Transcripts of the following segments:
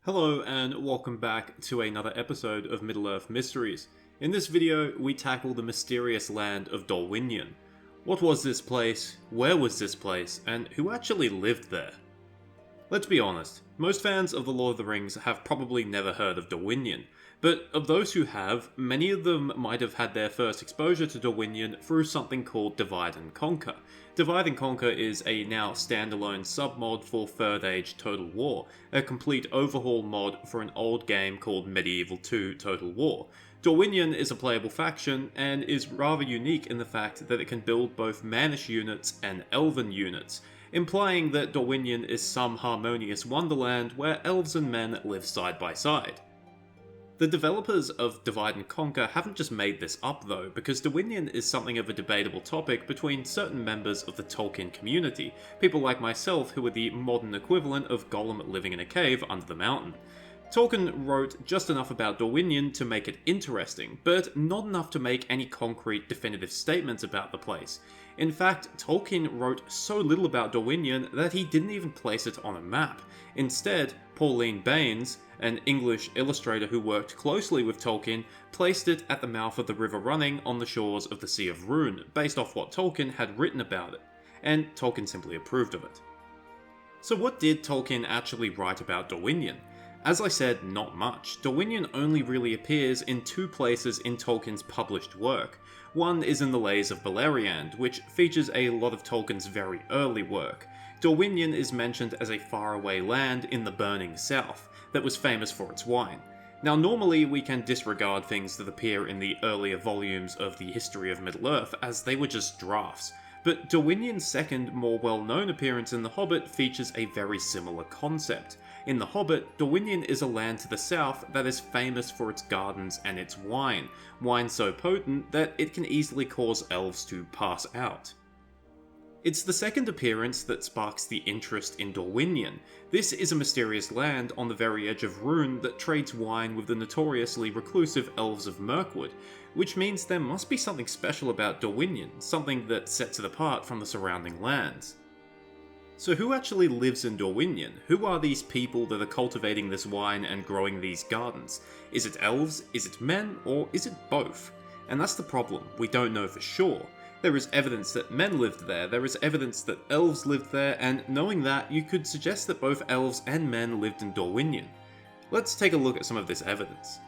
Hello and welcome back to another episode of Middle-earth Mysteries. In this video, we tackle the mysterious land of Dorwinion. What was this place, where was this place, and who actually lived there? Let's be honest, most fans of The Lord of the Rings have probably never heard of Dorwinion, but of those who have, many of them might have had their first exposure to Dorwinion through something called Divide and Conquer. Divide and Conquer is a now standalone submod for 3rd Age Total War, a complete overhaul mod for an old game called Medieval 2 Total War. Dorwinion is a playable faction, and is rather unique in the fact that it can build both Mannish units and Elven units, implying that Dorwinion is some harmonious wonderland where elves and men live side by side. The developers of Divide and Conquer haven't just made this up though, because Dorwinion is something of a debatable topic between certain members of the Tolkien community, people like myself who are the modern equivalent of Gollum living in a cave under the mountain. Tolkien wrote just enough about Dorwinion to make it interesting, but not enough to make any concrete definitive statements about the place. In fact, Tolkien wrote so little about Dorwinion that he didn't even place it on a map. Instead, Pauline Baynes, an English illustrator who worked closely with Tolkien, placed it at the mouth of the River Running on the shores of the Sea of Rhûn, based off what Tolkien had written about it, and Tolkien simply approved of it. So what did Tolkien actually write about Dorwinion? As I said, not much. Dorwinion only really appears in two places in Tolkien's published work. One is in the Lays of Beleriand, which features a lot of Tolkien's very early work. Dorwinion is mentioned as a faraway land in the burning south, that was famous for its wine. Now normally we can disregard things that appear in the earlier volumes of the history of Middle-earth as they were just drafts, but Dorwinion's second, more well-known appearance in The Hobbit features a very similar concept. In The Hobbit, Dorwinion is a land to the south that is famous for its gardens and its wine so potent that it can easily cause elves to pass out. It's the second appearance that sparks the interest in Dorwinion. This is a mysterious land on the very edge of Rhûn that trades wine with the notoriously reclusive Elves of Mirkwood, which means there must be something special about Dorwinion, something that sets it apart from the surrounding lands. So who actually lives in Dorwinion? Who are these people that are cultivating this wine and growing these gardens? Is it elves, is it men, or is it both? And that's the problem, we don't know for sure. There is evidence that men lived there is evidence that elves lived there, and knowing that, you could suggest that both elves and men lived in Dorwinion. Let's take a look at some of this evidence.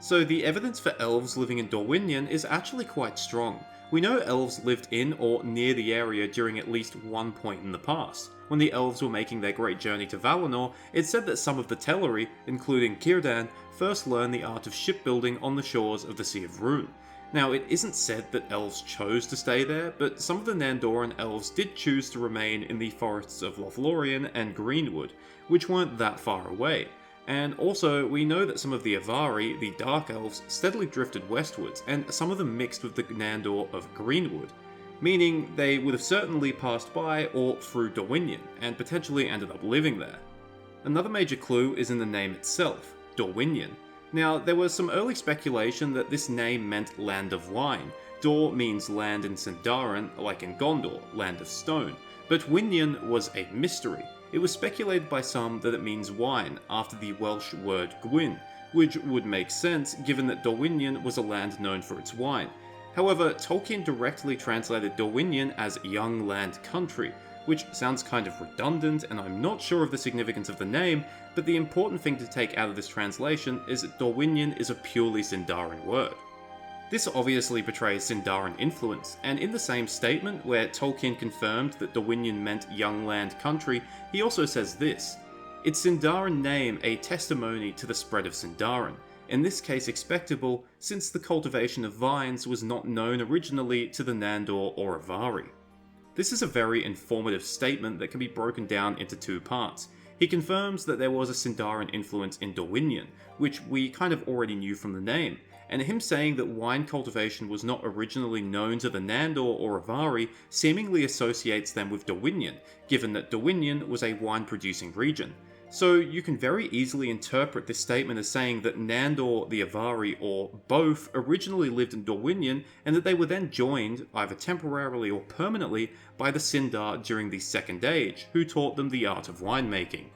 So the evidence for elves living in Dorwinion is actually quite strong. We know elves lived in or near the area during at least one point in the past. When the elves were making their great journey to Valinor, it's said that some of the Teleri, including Círdan, first learned the art of shipbuilding on the shores of the Sea of Rhûn. Now, it isn't said that elves chose to stay there, but some of the Nandoran elves did choose to remain in the forests of Lothlorien and Greenwood, which weren't that far away. And also, we know that some of the Avari, the Dark Elves, steadily drifted westwards, and some of them mixed with the Nandor of Greenwood, meaning they would have certainly passed by or through Dorwinion, and potentially ended up living there. Another major clue is in the name itself, Dorwinion. Now, there was some early speculation that this name meant Land of Wine. Dor means land in Sindarin, like in Gondor, Land of Stone, but Winion was a mystery. It was speculated by some that it means wine, after the Welsh word gwyn, which would make sense given that Dorwinion was a land known for its wine. However, Tolkien directly translated Dorwinion as Young Land Country, which sounds kind of redundant, and I'm not sure of the significance of the name, but the important thing to take out of this translation is that Dorwinion is a purely Sindarin word. This obviously betrays Sindarin influence, and in the same statement where Tolkien confirmed that Dorwinion meant Young Land Country, he also says this: "Its Sindarin name a testimony to the spread of Sindarin, in this case expectable, since the cultivation of vines was not known originally to the Nandor or Avari." This is a very informative statement that can be broken down into two parts. He confirms that there was a Sindarin influence in Dorwinion, which we kind of already knew from the name, and him saying that wine cultivation was not originally known to the Nandor or Avari seemingly associates them with Dorwinion, given that Dorwinion was a wine-producing region. So you can very easily interpret this statement as saying that Nandor, the Avari, or both originally lived in Dorwinion, and that they were then joined, either temporarily or permanently, by the Sindar during the Second Age, who taught them the art of winemaking.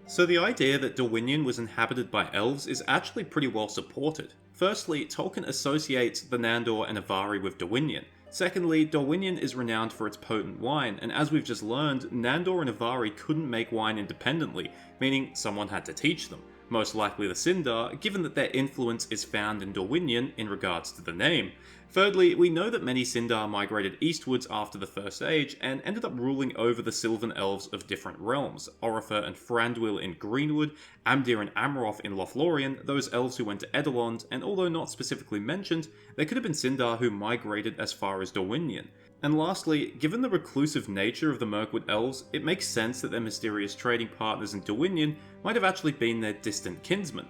So the idea that Dorwinion was inhabited by elves is actually pretty well supported. Firstly, Tolkien associates the Nandor and Avari with Dorwinion. Secondly, Dorwinion is renowned for its potent wine, and as we've just learned, Nandor and Avari couldn't make wine independently, meaning someone had to teach them, most likely the Sindar, given that their influence is found in Dorwinion in regards to the name. Thirdly, we know that many Sindar migrated eastwards after the First Age and ended up ruling over the Sylvan Elves of different realms, Orifer and Thranduil in Greenwood, Amdir and Amroth in Lothlorien, those elves who went to Edelond, and although not specifically mentioned, there could have been Sindar who migrated as far as Dorwinion. And lastly, given the reclusive nature of the Mirkwood Elves, it makes sense that their mysterious trading partners in Dorwinion might have actually been their distant kinsmen.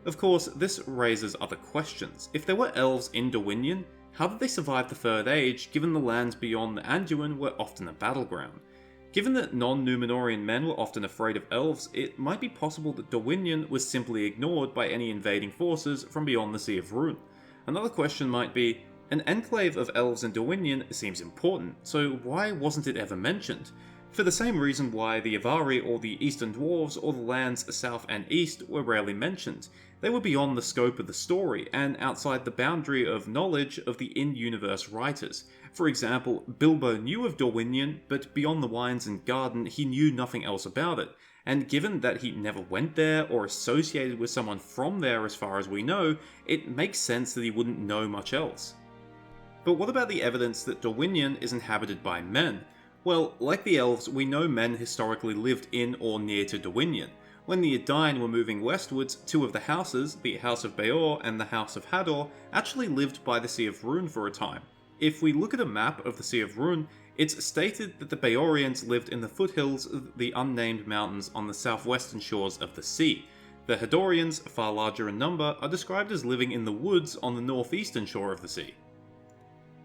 Of course, this raises other questions. If there were elves in Dorwinion, how did they survive the Third Age, given the lands beyond the Anduin were often a battleground? Given that non-Númenorian men were often afraid of elves, it might be possible that Dorwinion was simply ignored by any invading forces from beyond the Sea of Rhûn. Another question might be, an enclave of elves in Dorwinion seems important, so why wasn't it ever mentioned? For the same reason why the Avari or the Eastern Dwarves or the lands south and east were rarely mentioned. They were beyond the scope of the story, and outside the boundary of knowledge of the in-universe writers. For example, Bilbo knew of Dorwinion, but beyond the Wines and Garden he knew nothing else about it, and given that he never went there or associated with someone from there as far as we know, it makes sense that he wouldn't know much else. But what about the evidence that Dorwinion is inhabited by men? Well, like the elves, we know men historically lived in or near to Dorwinion. When the Edain were moving westwards, two of the houses, the House of Beor and the House of Hador, actually lived by the Sea of Rhûn for a time. If we look at a map of the Sea of Rhûn, it's stated that the Beorians lived in the foothills of the unnamed mountains on the southwestern shores of the sea. The Hadorians, far larger in number, are described as living in the woods on the northeastern shore of the sea.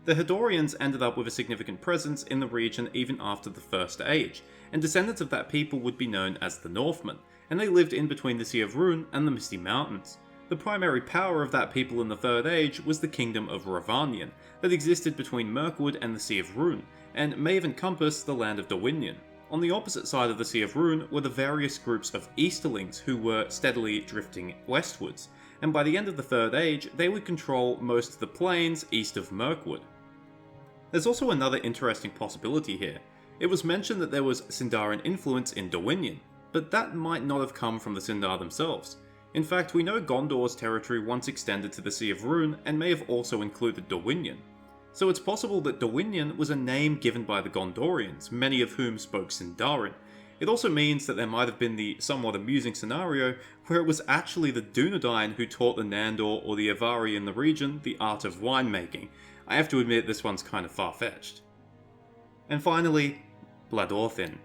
The Hadorians ended up with a significant presence in the region even after the First Age, and descendants of that people would be known as the Northmen, and they lived in between the Sea of Rhûn and the Misty Mountains. The primary power of that people in the Third Age was the Kingdom of Rhovanion, that existed between Mirkwood and the Sea of Rhûn, and may have encompassed the land of Dorwinion. On the opposite side of the Sea of Rhûn were the various groups of Easterlings who were steadily drifting westwards, and by the end of the Third Age they would control most of the plains east of Mirkwood. There's also another interesting possibility here. It was mentioned that there was Sindarin influence in Dorwinion, but that might not have come from the Sindar themselves. In fact, we know Gondor's territory once extended to the Sea of Rhûn and may have also included Dorwinion. So it's possible that Dorwinion was a name given by the Gondorians, many of whom spoke Sindarin. It also means that there might have been the somewhat amusing scenario where it was actually the Dunedain who taught the Nandor or the Avari in the region the art of winemaking. I have to admit this one's kind of far-fetched. And finally, Bladorthin.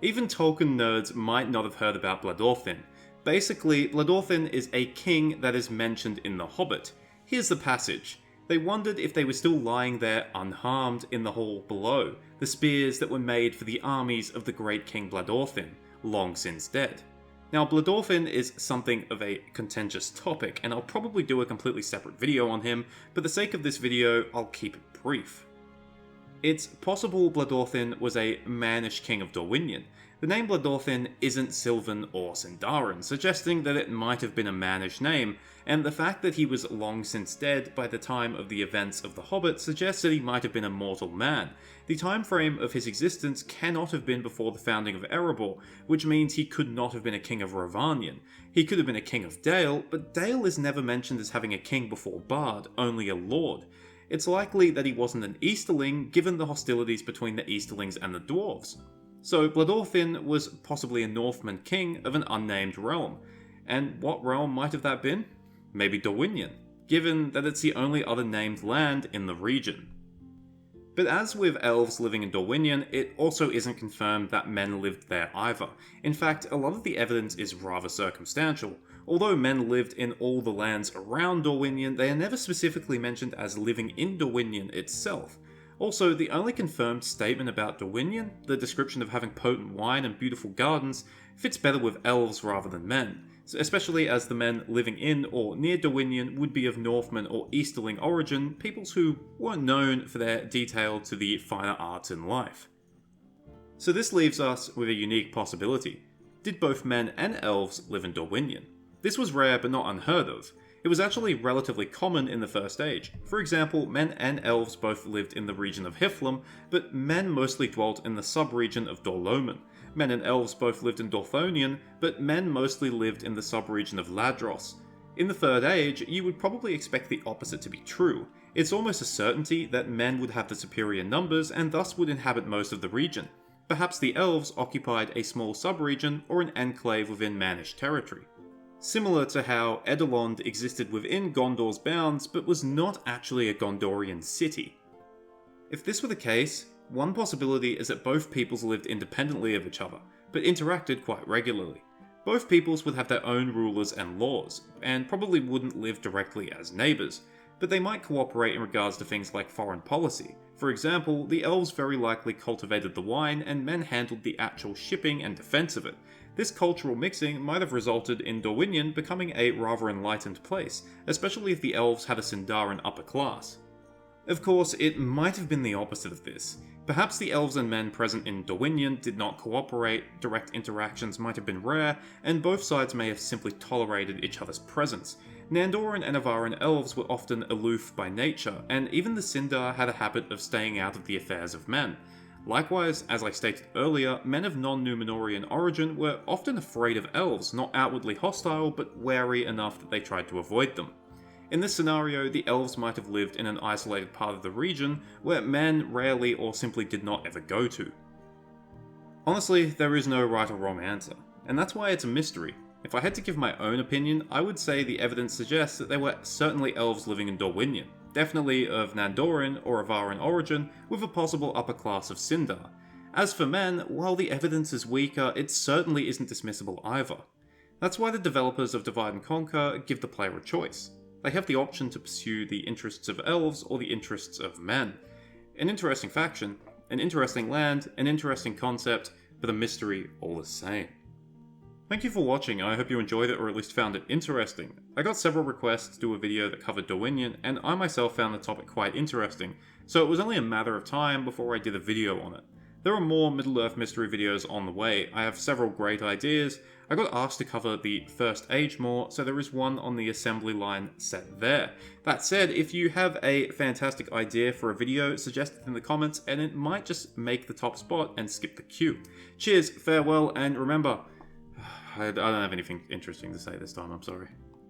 Even Tolkien nerds might not have heard about Bladorthin. Basically, Bladorthin is a king that is mentioned in The Hobbit. Here's the passage. They wondered if they were still lying there unharmed in the hall below, the spears that were made for the armies of the great King Bladorthin, long since dead. Now, Bladorthin is something of a contentious topic, and I'll probably do a completely separate video on him, but for the sake of this video, I'll keep it brief. It's possible Bladorthin was a mannish king of Dorwinion. The name Bladorthin isn't Sylvan or Sindarin, suggesting that it might have been a mannish name, and the fact that he was long since dead by the time of the events of The Hobbit suggests that he might have been a mortal man. The time frame of his existence cannot have been before the founding of Erebor, which means he could not have been a king of Rhovanion. He could have been a king of Dale, but Dale is never mentioned as having a king before Bard, only a lord. It's likely that he wasn't an Easterling, given the hostilities between the Easterlings and the Dwarves. So Bladorthin was possibly a Northman king of an unnamed realm. And what realm might have that been? Maybe Dorwinion, given that it's the only other named land in the region. But as with elves living in Dorwinion, it also isn't confirmed that men lived there either. In fact, a lot of the evidence is rather circumstantial. Although men lived in all the lands around Dorwinion, they are never specifically mentioned as living in Dorwinion itself. Also, the only confirmed statement about Dorwinion, the description of having potent wine and beautiful gardens, fits better with elves rather than men, especially as the men living in or near Dorwinion would be of Northman or Easterling origin, peoples who weren't known for their detail to the finer arts in life. So this leaves us with a unique possibility. did both men and elves live in Dorwinion. This was rare but not unheard of. It was actually relatively common in the First Age. For example, men and elves both lived in the region of Hiflum, but men mostly dwelt in the sub-region of Dorloman. Men and elves both lived in Dorwinion, but men mostly lived in the sub-region of Ladros. In the Third Age, you would probably expect the opposite to be true. It's almost a certainty that men would have the superior numbers and thus would inhabit most of the region. Perhaps the elves occupied a small sub-region or an enclave within Mannish territory. Similar to how Edelond existed within Gondor's bounds but was not actually a Gondorian city. If this were the case, one possibility is that both peoples lived independently of each other, but interacted quite regularly. Both peoples would have their own rulers and laws, and probably wouldn't live directly as neighbours, but they might cooperate in regards to things like foreign policy. For example, the elves very likely cultivated the wine and men handled the actual shipping and defence of it. This cultural mixing might have resulted in Dorwinion becoming a rather enlightened place, especially if the elves had a Sindarin upper class. Of course, it might have been the opposite of this. Perhaps the elves and men present in Dorwinion did not cooperate, direct interactions might have been rare, and both sides may have simply tolerated each other's presence. Nandoran and Avaran elves were often aloof by nature, and even the Sindar had a habit of staying out of the affairs of men. Likewise, as I stated earlier, men of non-Numenorian origin were often afraid of elves, not outwardly hostile, but wary enough that they tried to avoid them. In this scenario, the elves might have lived in an isolated part of the region where men rarely or simply did not ever go to. Honestly, there is no right or wrong answer, and that's why it's a mystery. If I had to give my own opinion, I would say the evidence suggests that there were certainly elves living in Dorwinion, definitely of Nandoran or Avaran origin, with a possible upper class of Sindar. As for men, while the evidence is weaker, it certainly isn't dismissible either. That's why the developers of Divide and Conquer give the player a choice. They have the option to pursue the interests of elves or the interests of men. An interesting faction, an interesting land, an interesting concept, but a mystery all the same. Thank you for watching, I hope you enjoyed it or at least found it interesting. I got several requests to do a video that covered Dorwinion, and I myself found the topic quite interesting, so it was only a matter of time before I did a video on it. There are more Middle-earth mystery videos on the way. I have several great ideas. I got asked to cover the First Age more, so there is one on the assembly line set there. That said, if you have a fantastic idea for a video, suggest it in the comments and it might just make the top spot and skip the queue. Cheers, farewell, and remember, I don't have anything interesting to say this time, I'm sorry.